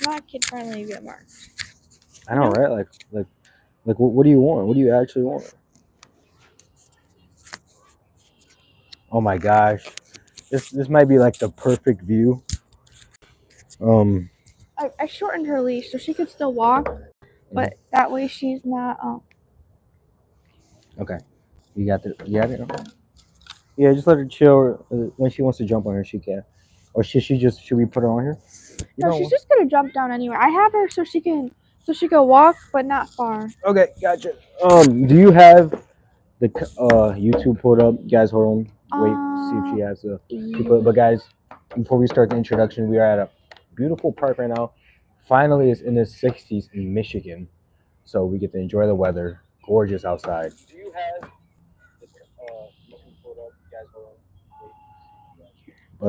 not kid friendly. You get marked. I know, right? Like, what do you want? What do you actually want? Oh my gosh, this might be like the perfect view. I shortened her leash so she could still walk, but that way she's not. Okay, you got it. Yeah, just let her chill. When she wants to jump on her, she can. Or should we put her on here? No, she's just gonna jump down anywhere. I have her so she can walk, but not far. Okay, gotcha. Do you have the YouTube pulled up? Guys, hold on. Wait, see if she has the. But guys, before we start the introduction, we are at a beautiful park right now. Finally, it's in the 60s in Michigan, so we get to enjoy the weather. Gorgeous outside. Do you have the YouTube pulled up? Guys, hold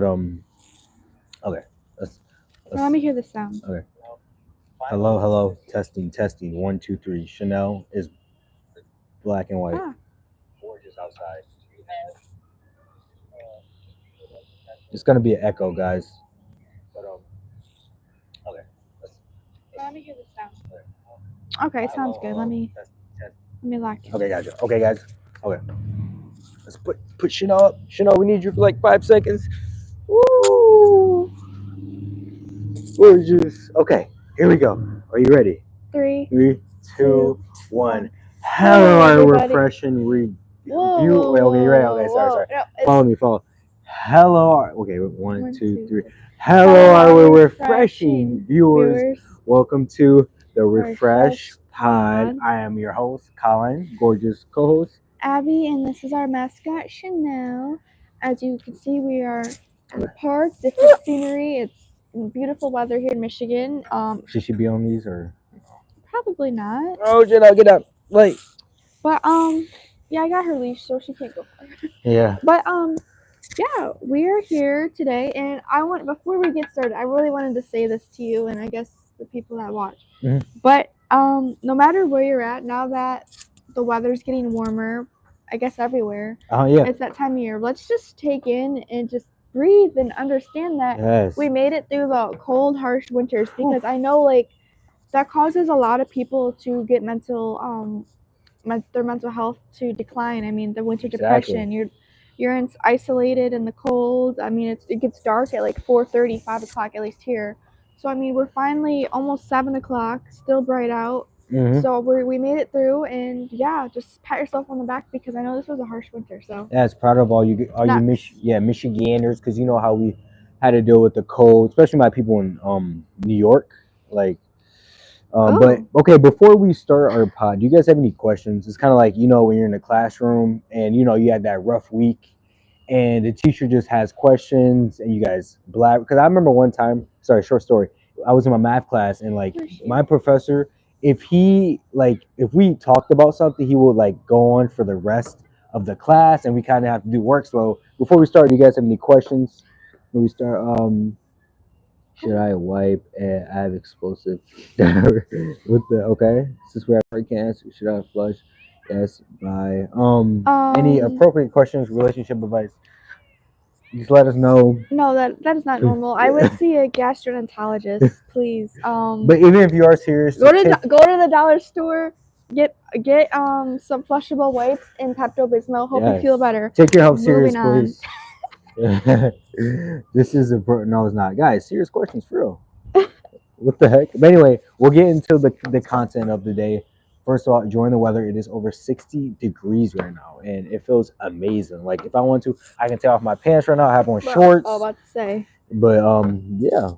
on. But okay, let's. Let me hear the sound. Okay. Hello. Testing. 1, 2, 3. Chanel is black and white. Gorgeous outside. It's gonna be an echo, guys. But okay. Let me hear the sound. Okay, sounds good. Let me lock it. Okay, gotcha. Okay, guys. Okay. Let's put Chanel up. Chanel, we need you for like 5 seconds. Woo! Gorgeous. Okay, here we go. Are you ready? 3, 2, 1. Hello, our refreshing review. Okay, you ready? Okay, sorry. No, follow. Hello. Okay, 1, 2, 3. Hello, our refreshing viewers. Welcome to the Refresh Pod. I am your host, Colin, gorgeous co-host Abby, and this is our mascot, Chanel. As you can see, we are in the park, different scenery. It's beautiful weather here in Michigan. Should she be on these or? Probably not. Oh, Chanel, get up. Wait. But yeah, I got her leash, so she can't go far. Yeah. But yeah, we're here today, and before we get started, I really wanted to say this to you, and I guess the people that watch. But no matter where you're at, now that the weather's getting warmer, I guess everywhere. Yeah. It's that time of year. Let's just take in and just breathe and understand that we made it through the cold, harsh winters, because I know like that causes a lot of people to get their mental health to decline. I mean, the winter depression. You're isolated in the cold. I mean, it gets dark at like 4:30, 5 o'clock at least here. So I mean, we're finally almost 7 o'clock, still bright out. So we made it through, and yeah, just pat yourself on the back because I know this was a harsh winter. So yeah, it's proud of all you Michiganders, because you know how we had to deal with the cold, especially my people in New York, like. But okay, before we start our pod, do you guys have any questions? It's kind of like, when you're in the classroom and you had that rough week, and the teacher just has questions and you guys blab. Because I remember one time, sorry, short story. I was in my math class and like my professor, if we talked about something, he would like go on for the rest of the class, and we kind of have to do work. So before we start, do you guys have any questions? When we start, should I wipe? I have explosive. With the okay, since we have break cancer, should I flush? Yes. Bye. Any appropriate questions? Relationship advice? Just let us know. No, that is not normal. I would see a gastroenterologist, please. But even if you are serious, go to the dollar store. Get some flushable wipes and Pepto-Bismol. Hope you feel better. Take your health serious, please. This is no, it's not, guys. Serious questions for real. What the heck? But anyway, we'll get into the content of the day. First of all, enjoying the weather. It is over 60 degrees right now, and it feels amazing. Like if I want to, I can take off my pants right now. I have on shorts. I was about to say. But yeah.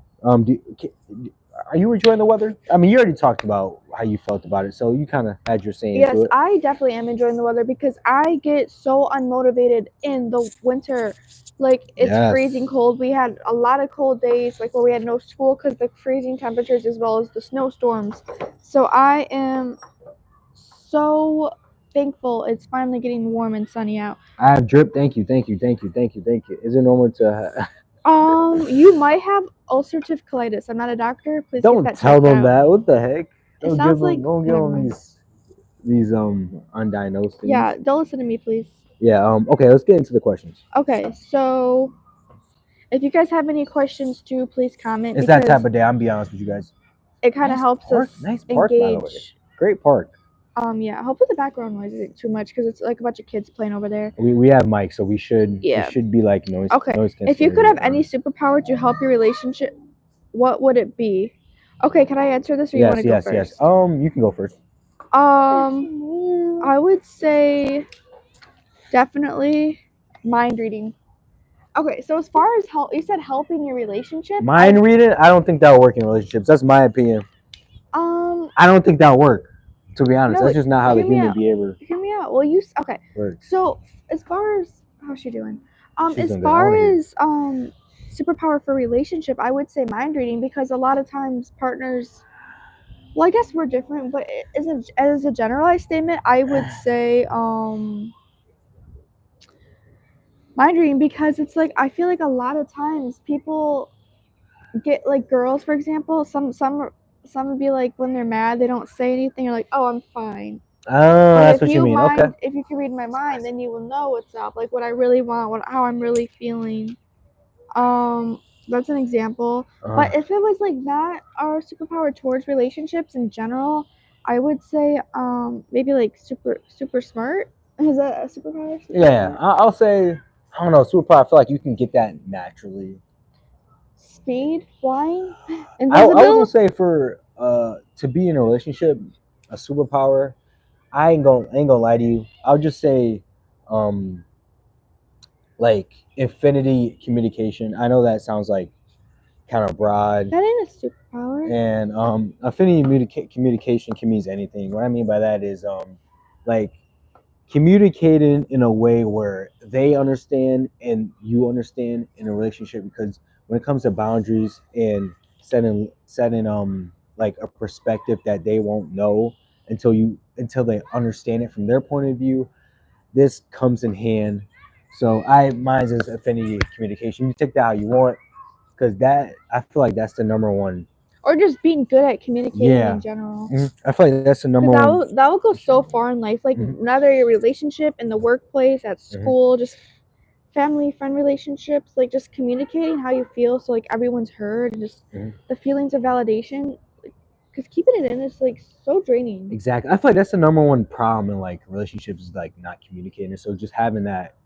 Are you enjoying the weather? I mean, you already talked about how you felt about it, so you kind of had your say into it. Yes, I definitely am enjoying the weather because I get so unmotivated in the winter. Like, it's freezing cold. We had a lot of cold days, like, where we had no school because the freezing temperatures as well as the snowstorms. So I am so thankful it's finally getting warm and sunny out. I have drip. Thank you. Is it normal to... You might have ulcerative colitis. I'm not a doctor. Please don't tell them that. What the heck? It sounds like don't give them these undiagnosed things. Yeah, don't listen to me, please. Yeah. Okay. Let's get into the questions. Okay. So, if you guys have any questions too, please comment. It's that type of day. I'm be honest with you guys. it kind of helps us nice park, by the way. engage. Great park. Yeah, hopefully the background noise isn't too much because it's like a bunch of kids playing over there. We have mics, so we should be like noise. Okay. Noise if you could have any superpower to help your relationship, what would it be? Okay, can I answer this or you want to go first? Yes. You can go first. I would say definitely mind reading. Okay, so as far as help, you said helping your relationship. Mind reading, I don't think that'll work in relationships. That's my opinion. I don't think that'll work. To be honest, that's just not how the human behavior. Hear me out. Well, okay. Works. So as far as how's she doing? As far as superpower for relationship, I would say mind reading because a lot of times partners. Well, I guess we're different, but as a generalized statement, I would say mind reading because it's like I feel like a lot of times people get like girls, for example, some would be like when they're mad they don't say anything. You're like, oh, I'm fine. Oh, that's what you mean. Okay. If you can read my mind, then you will know what's up, like what I really want, how I'm really feeling. That's an example. But if it was like that, our superpower towards relationships in general, I would say maybe like super smart. Is that a superpower? Yeah, I'll say I don't know superpower. I feel like you can get that naturally. Speed, flying, invisible. I would say for to be in a relationship, a superpower. I ain't gonna lie to you. I'll just say, like infinity communication. I know that sounds like kind of broad. That ain't a superpower. And affinity communication can mean anything. What I mean by that is like communicating in a way where they understand and you understand in a relationship, because when it comes to boundaries and setting like a perspective that they won't know until they understand it from their point of view, this comes in hand. So mine is affinity communication. You take that how you want, because that I feel like that's the number one. Or just being good at communicating in general. I feel like that's the number one. That will go so far in life. Like whether your relationship in the workplace, at school, just family, friend relationships, like just communicating how you feel, so like everyone's heard, and just the feelings of validation. Because keeping it in is like so draining. Exactly. I feel like that's the number one problem in like relationships is like not communicating. So just having that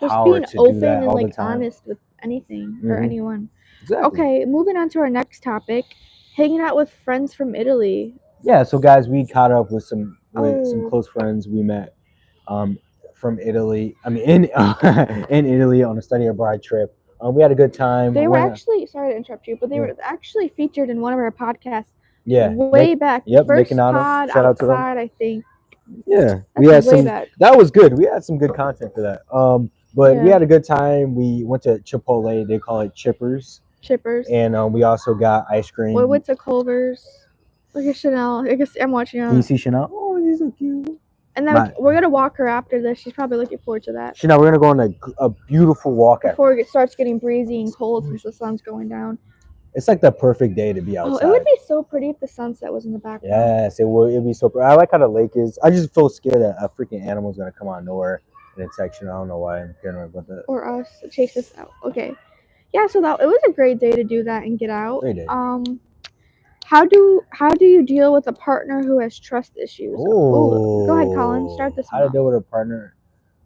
power to do that all the time. Like honest with anything or anyone. Exactly. Okay, moving on to our next topic, hanging out with friends from Italy. Yeah, so guys, we caught up with some close friends we met from Italy. I mean, in Italy on a study abroad trip. We had a good time. They were actually, sorry to interrupt you, but they were actually featured in one of our podcasts. Yeah, way back. Yep, first pod shout out to them. I think. Yeah, we had some. That was good. We had some good content for that. But we had a good time. We went to Chipotle. They call it Chippers. And we also got ice cream. We went to Culver's. Look at Chanel. I guess I'm watching her. Can you see Chanel? Oh, she's so cute. And then we're gonna walk her after this. She's probably looking forward to that. Chanel, we're gonna go on a beautiful walk before it starts getting breezy and cold since the sun's going down. It's like the perfect day to be outside. Oh, it would be so pretty if the sunset was in the background. Yes, it would. It'd be so pretty. I like how the lake is. I just feel scared that a freaking animal's gonna come out of nowhere in its section. I don't know why I'm paranoid about that. Or us chase us out. Okay. Yeah, so it was a great day to do that and get out. Great day. How do you deal with a partner who has trust issues? Oh, go ahead, Colin. Start this. How to deal with a partner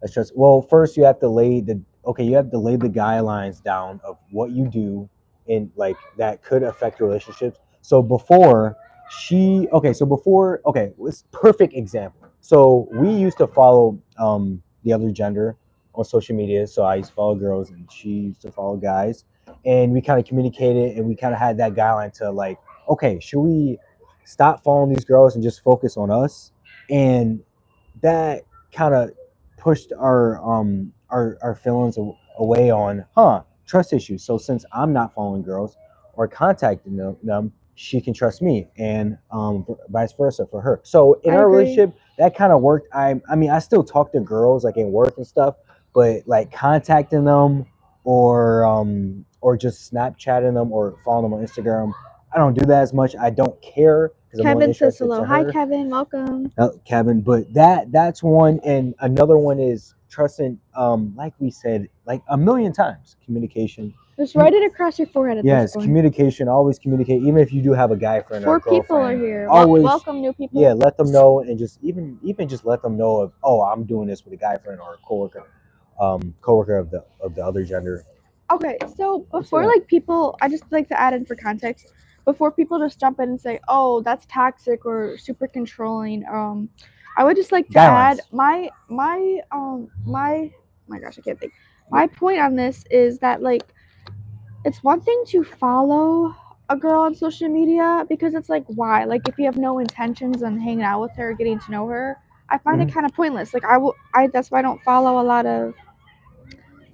that's trust? Well, first you have to lay the guidelines down of what you do in like that could affect relationships. So it's perfect example. So we used to follow the other gender on social media. So I used to follow girls and she used to follow guys, and we kind of communicated and we kind of had that guideline to like, okay, should we stop following these girls and just focus on us? And that kind of pushed our feelings away on trust issues. So since I'm not following girls or contacting them, she can trust me, and vice versa for her. So in our relationship, that kind of worked. I mean, I still talk to girls like in work and stuff, but like contacting them or just Snapchatting them or following them on Instagram, I don't do that as much. I don't care. Kevin says hello. Hi, Kevin. Welcome. Kevin, but that's one, and another one is trusting. Like we said, like a million times, communication Just write it across your forehead at this point. Communication. Always communicate, even if you do have a guy friend or a girlfriend. 4 people are here. Always welcome new people. Yeah, let them know, and just even just let them know of, oh, I'm doing this with a guy friend or a coworker of the other gender. Okay, so before like people, I just like to add in for context. Before people just jump in and say, "Oh, that's toxic or super controlling," I would just like to add my gosh, I can't think. My point on this is that like it's one thing to follow a girl on social media because it's like why? Like if you have no intentions on hanging out with her, getting to know her, I find it kind of pointless. Like that's why I don't follow a lot of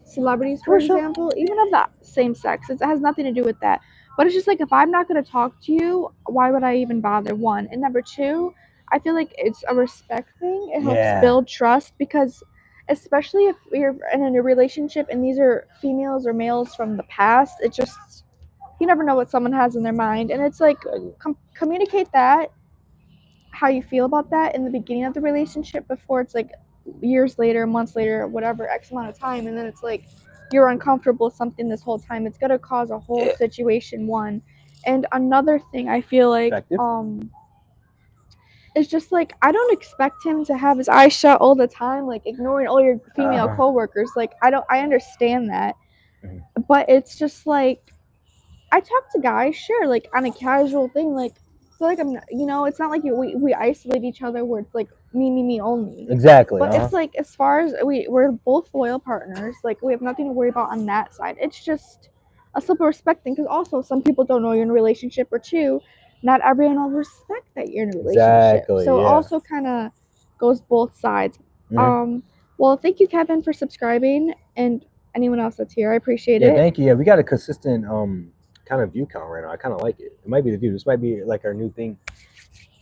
celebrities, for example, even of the same sex. It has nothing to do with that. But it's just like if I'm not going to talk to you, why would I even bother? One. And number two, I feel like it's a respect thing. It helps build trust because especially if you're in a relationship and these are females or males from the past, it just you never know what someone has in their mind. And it's like communicate that how you feel about that in the beginning of the relationship before it's like years later, months later, whatever X amount of time, and then it's like you're uncomfortable with something this whole time. It's gonna cause a whole situation. One, and another thing I feel like it's just like I don't expect him to have his eyes shut all the time, like ignoring all your female coworkers. Like I understand that, but it's just like I talk to guys, sure, like on a casual thing, like so like I'm, it's not like we isolate each other where it's like me only. Exactly. But it's like as far as we're both loyal partners, like we have nothing to worry about on that side. It's just a simple respect thing because also some people don't know you're in a relationship, or two, not everyone will respect that you're in a relationship. So it also kind of goes both sides. Well, thank you, Kevin, for subscribing, and anyone else that's here, I appreciate it. Yeah, thank you. Yeah, we got a consistent kind of view count right now. I kind of like it. It might be the view. This might be like our new thing.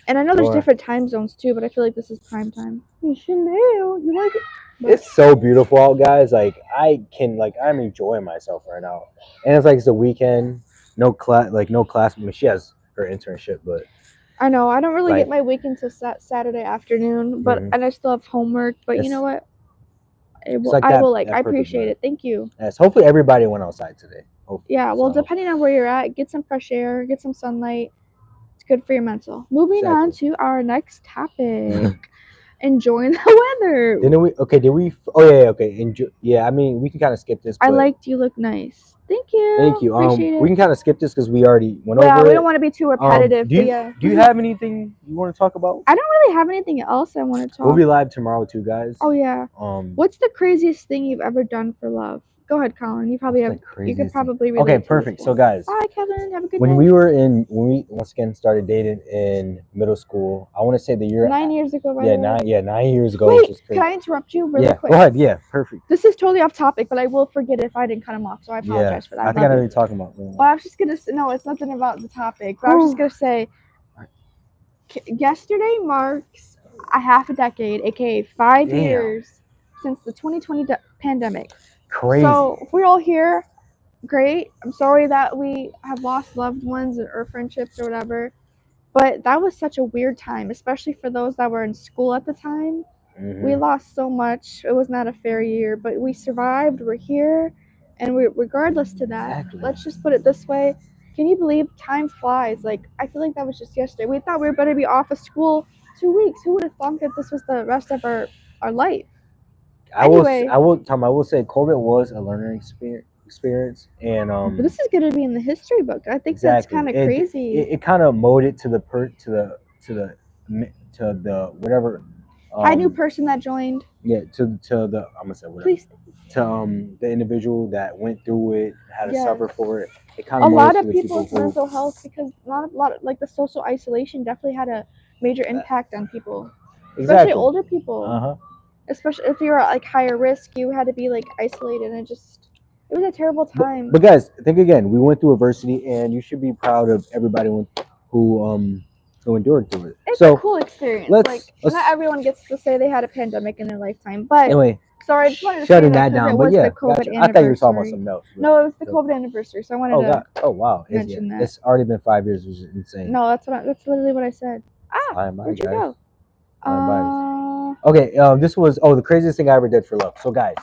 And I know there's different time zones too, but I feel like this is prime time. You like it? But it's so beautiful out, guys. Like I'm enjoying myself right now, and it's like it's a weekend. No class. I mean, she has her internship, but I know I don't really get my weekend till Saturday afternoon, but and I still have homework. But you know what? I appreciate it. Thank you. Yes. Hopefully everybody went outside today. Hopefully. Yeah. Well, depending on where you're at, get some fresh air, get some sunlight. It's good for your mental. Moving on to our next topic. Enjoying the weather. Did we? Oh yeah. Okay. Yeah. I mean, we can kind of skip this. I liked you look nice. Thank you. Thank you. Appreciate it. We can kind of skip this because we already went over it. Yeah, we don't want to be too repetitive. Do you have anything you want to talk about? I don't really have anything else I want to talk. We'll be live tomorrow too, guys. Oh yeah. What's the craziest thing you've ever done for love? Go ahead, Colin. You probably have. You could probably relate. Okay, perfect. So guys. Bye, Kevin. Have a good day. When we once again started dating in middle school, I want to say the year 9 years ago. 9 years ago. Wait, which is crazy. Can I interrupt you really quick? Go ahead. Yeah, perfect. This is totally off topic, but I will forget if I didn't cut him off, so I apologize for that. I think I know what you're talking about. Well, I was just gonna say, no, it's nothing about the topic. But I was just gonna say, yesterday marks a half a decade, aka 5 years since the 2020 pandemic. Crazy. So if we're all here, great. I'm sorry that we have lost loved ones or friendships or whatever, but that was such a weird time, especially for those that were in school at the time. We lost so much. It was not a fair year, but we survived. We're here, and regardless to that, let's just put it this way. Can you believe time flies? Like, I feel like that was just yesterday. We thought we were going to be off of school 2 weeks. Who would have thought that this was the rest of our life? I will say COVID was a learning experience, and but this is going to be in the history book. I think that's kind of crazy. It kind of molded to the whatever. Hi, new person that joined. Yeah, to the I'm gonna say whatever. Please. To the individual that went through it, had to suffer for it. It kind of a lot of people's mental health, because not a lot of, like, the social isolation definitely had a major impact on people, especially older people. Especially if you're at like higher risk, you had to be like isolated, and it was a terrible time. But guys, think again. We went through adversity, and you should be proud of everybody who endured through it. It's a cool experience. Not everyone gets to say they had a pandemic in their lifetime. But anyway, sorry, I just wanted to shutting that down. But yeah, I thought you were talking about something else. No, it was the COVID anniversary, so I wanted to. Oh wow! Mention that. It's already been 5 years, which is insane. No, that's literally what I said. Where'd you go? Okay, this was the craziest thing I ever did for love. So guys,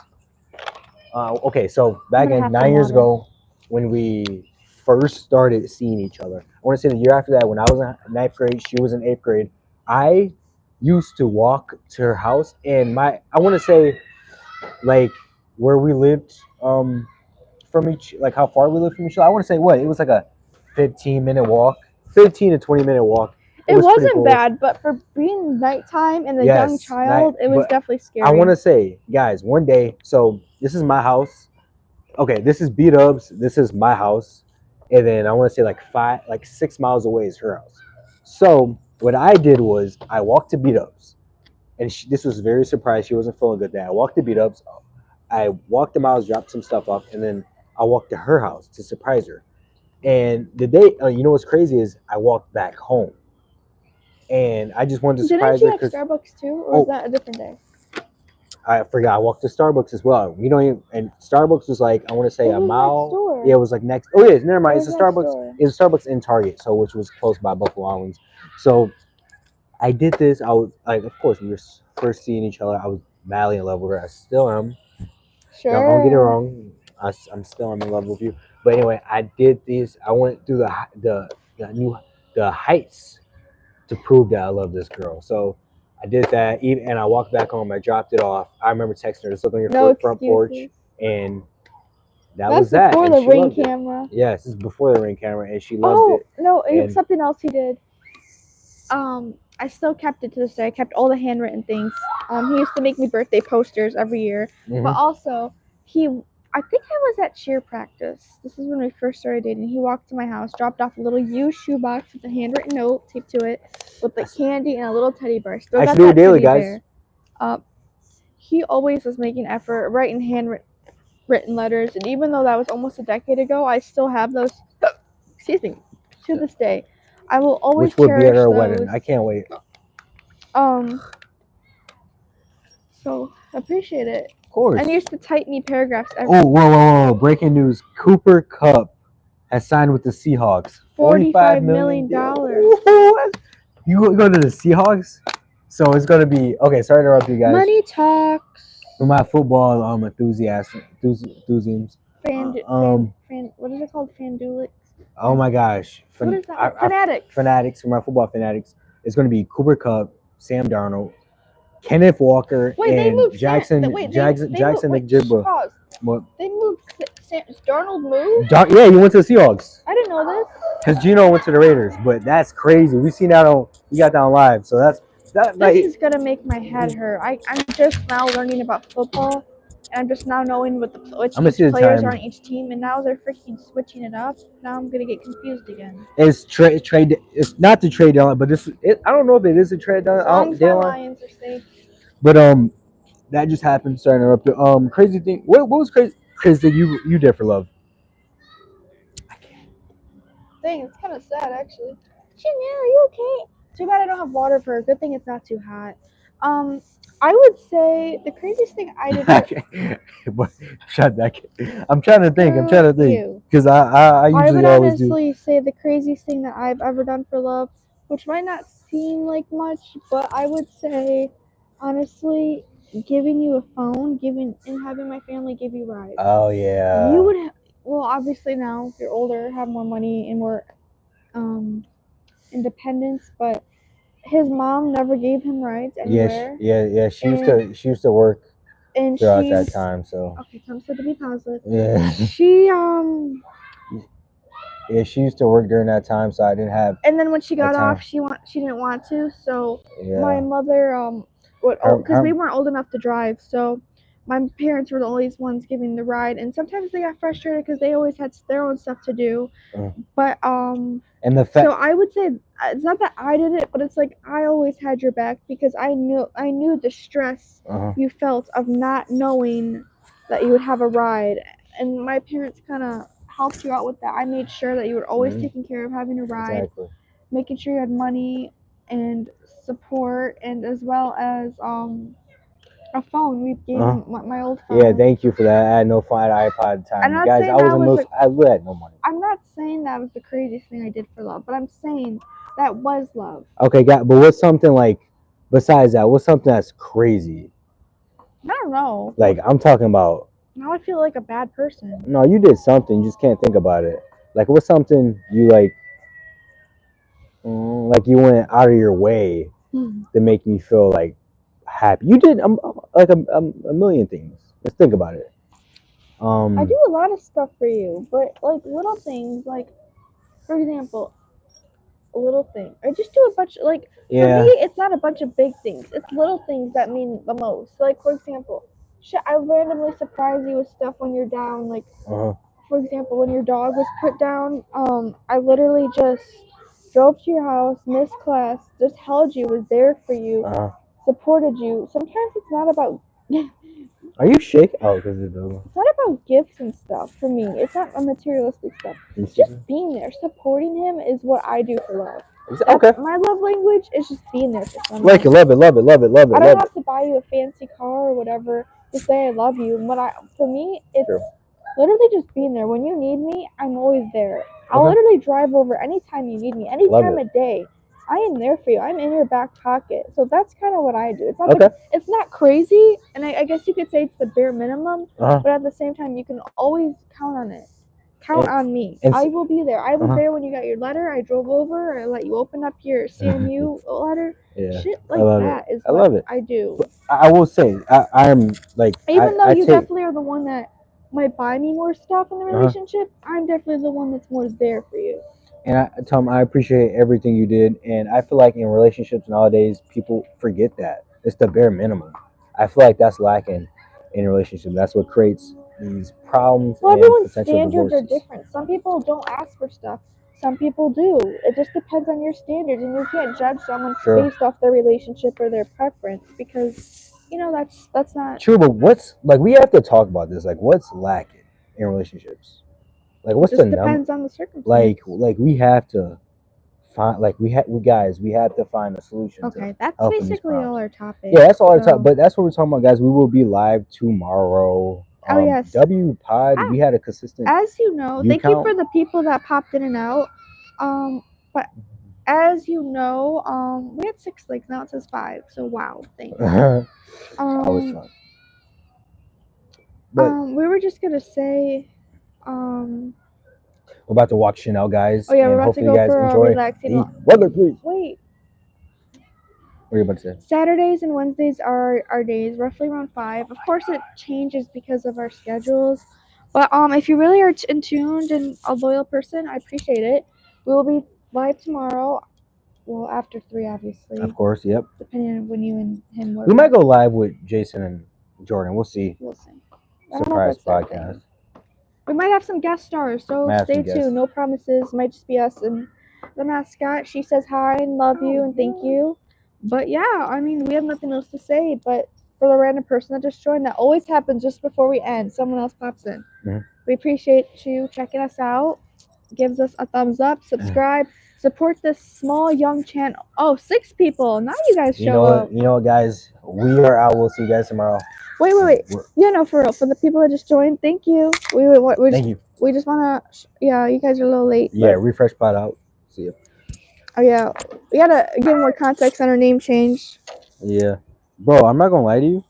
so back in 9 years ago, when we first started seeing each other. I want to say the year after that, when I was in ninth grade, she was in eighth grade. I used to walk to her house, and I want to say like where we lived from each, like how far we lived from each other. I want to say what it was like a 15-minute walk, 15 to 20-minute walk. It wasn't cool. Bad, but for being nighttime and a young child, it was definitely scary. I want to say, guys, one day, so this is my house. Okay, this is B-Dub's. This is my house, and then I want to say like 6 miles away is her house. So what I did was I walked to B-Dub's, and this was very surprised. She wasn't feeling good. That I walked to B-Dub's. I walked the miles, dropped some stuff off, and then I walked to her house to surprise her. And the day, you know what's crazy is I walked back home, and I just wanted to surprise her. Didn't you have Starbucks too, or was that a different day? I forgot. I walked to Starbucks as well. And Starbucks was like I want to say a mile. Yeah, it was like next. Oh yeah, never mind. It's a Starbucks. It's a Starbucks in Target, so which was close by Buffalo Islands. So I did this. I was like, of course, we were first seeing each other. I was madly in love with her. I still am. Sure. Don't get it wrong. I'm still in love with you. But anyway, I did this. I went through the heights to prove that I love this girl. So I did that, and I walked back home. I dropped it off. I remember texting her, "Just look on your front porch," and was that. Before the Ring camera. Yes, this is before the Ring camera, and she loved it. Oh no, it was something else he did. I still kept it to this day. I kept all the handwritten things. He used to make me birthday posters every year, but also I think I was at cheer practice. This is when we first started dating. He walked to my house, dropped off a little used shoebox with a handwritten note taped to it, with the candy and a little teddy bear. Still got that daily, guys. He always was making effort, writing handwritten letters, and even though that was almost a decade ago, I still have those. Excuse me. To this day, I will always cherish those. Which would be at our wedding. I can't wait. So appreciate it. Of course. And he used to type me paragraphs every. Oh, whoa! Breaking news: Cooper Kupp has signed with the Seahawks. $45 million. You go to the Seahawks, so it's gonna be okay. Sorry to interrupt you guys. Money talks. For my football enthusiasts. What is it called? Fandulics. Oh my gosh! What is that? Fanatics. Fanatics for my football fanatics. It's gonna be Cooper Kupp, Sam Darnold, Kenneth Walker, and Jackson McJigba. What? They moved. Darnold moved? Yeah, he went to the Seahawks. I didn't know this. Because Gino went to the Raiders, but that's crazy. We got that on live, so that's that. This is gonna make my head hurt. I'm just now learning about football, and I'm just now knowing which players are on each team, and now they're freaking switching it up. Now I'm gonna get confused again. It's trade. It's not the trade deadline, but I don't know if it is a trade deadline. As long as the Lions are safe. But that just happened. Sorry to interrupt you. Crazy thing. What was crazy? Chris, that you did for love? Dang, it's kind of sad actually. Chanel, are you okay? Too bad I don't have water for her. Good thing it's not too hot. I would say the craziest thing I did. Shut that. I'm trying to think. Because I usually always do. I would honestly say the craziest thing that I've ever done for love, which might not seem like much, but I would say, honestly, giving you a phone, and having my family give you rides. Oh yeah. You would obviously now you're older, have more money and more independence, but his mom never gave him rides anywhere. Yeah. She used to work throughout that time. So okay, Tom said to be positive. Yeah. She Yeah, she used to work during that time, so I didn't have. And then when she got off, she didn't want to. So my mother because we weren't old enough to drive, so my parents were the only ones giving the ride, and sometimes they got frustrated because they always had their own stuff to do. But and so I would say it's not that I did it, but it's like I always had your back because I knew the stress you felt of not knowing that you would have a ride, and my parents kind of helped you out with that. I made sure that you were always taken care of, having a ride, making sure you had money and support, and as well as a phone. We gave my old phone. Yeah, thank you for that. I had no phone, iPod at the time. Guys, I had no money. I'm not saying that was the craziest thing I did for love, but I'm saying that was love. Okay, but what's something like besides that? What's something that's crazy? I don't know. Like I'm talking about. Now I feel like a bad person. No, you did something. You just can't think about it. Like, what's something you like you went out of your way to make me feel like happy? You did like a million things. Let's think about it. I do a lot of stuff for you, but like little things, like for example, a little thing. I just do a bunch for me it's not a bunch of big things. It's little things that mean the most. Like for example, I randomly surprise you with stuff when you're down. Like for example, when your dog was put down, I literally just drove to your house, missed class, just held you, was there for you, supported you. Sometimes it's not about Are you shaking? Oh, because it's not about gifts and stuff for me. It's not a materialistic stuff. It's just being there. Supporting him is what I do for love. Okay. My love language is just being there for someone. Like it, love it. I don't have to buy you a fancy car or whatever to say I love you. And for me, it's literally just being there. When you need me, I'm always there. I'll literally drive over anytime you need me, any time of day. I am there for you. I'm in your back pocket. So that's kind of what I do. It's not it's not crazy, and I guess you could say it's the bare minimum, but at the same time, you can always count on it. Count on me. I will be there. I was there when you got your letter. I drove over. I let you open up your CMU letter. Yeah. Shit like that is I love it. I do. But I will say, I'm like, even though you definitely are the one that might buy me more stuff in the relationship, I'm definitely the one that's more there for you. And Tom, I appreciate everything you did, and I feel like in relationships nowadays, people forget that it's the bare minimum. I feel like that's lacking in a relationship. That's what creates these problems. Well, and everyone's potential standards divorces. are different. Some people don't ask for stuff. Some people do. It just depends on your standards, and you can't judge someone based off their relationship or their preference because that's not true. But what's like we have to talk about this. Like, what's lacking in relationships? Like, what's the number? Depends on the circumstance. Like we have to find we have to find a solution. Okay, that's basically all our topic. Yeah, that's all our topic. But that's what we're talking about, guys. We will be live tomorrow. Oh yes. W Pod. We had a consistent. As you know, thank you for the people that popped in and out. But as you know, we had 6 likes. Now it says 5. So wow, thanks. Always fun. But, we were just gonna say, we're about to walk Chanel, guys. Oh yeah, we're about to go for a relaxing weather, please. Wait. What are you about to say? Saturdays and Wednesdays are our days, roughly around 5. Of course, it changes because of our schedules. But if you really are in tuned and a loyal person, I appreciate it. We will be live tomorrow. Well, after 3, obviously. Of course, yep. Depending on when you and him work. We might go live with Jason and Jordan. We'll see. We'll see. Surprise podcast. We might have some guest stars, so stay tuned. No promises. Might just be us and the mascot. She says hi and love you and thank you. But yeah, I mean, we have nothing else to say. But for the random person that just joined, that always happens just before we end. Someone else pops in. We appreciate you checking us out. Gives us a thumbs up. Subscribe. Support this small young channel. Oh, 6 people. Now you guys show up. You know what, guys? We are out. We'll see you guys tomorrow. Wait. Yeah, no, for real. For the people that just joined, thank you. Thank you. We just want to, you guys are a little late. Yeah, refresh pod out. See you. Oh, yeah. We got to give more context on our name change. Yeah. Bro, I'm not going to lie to you.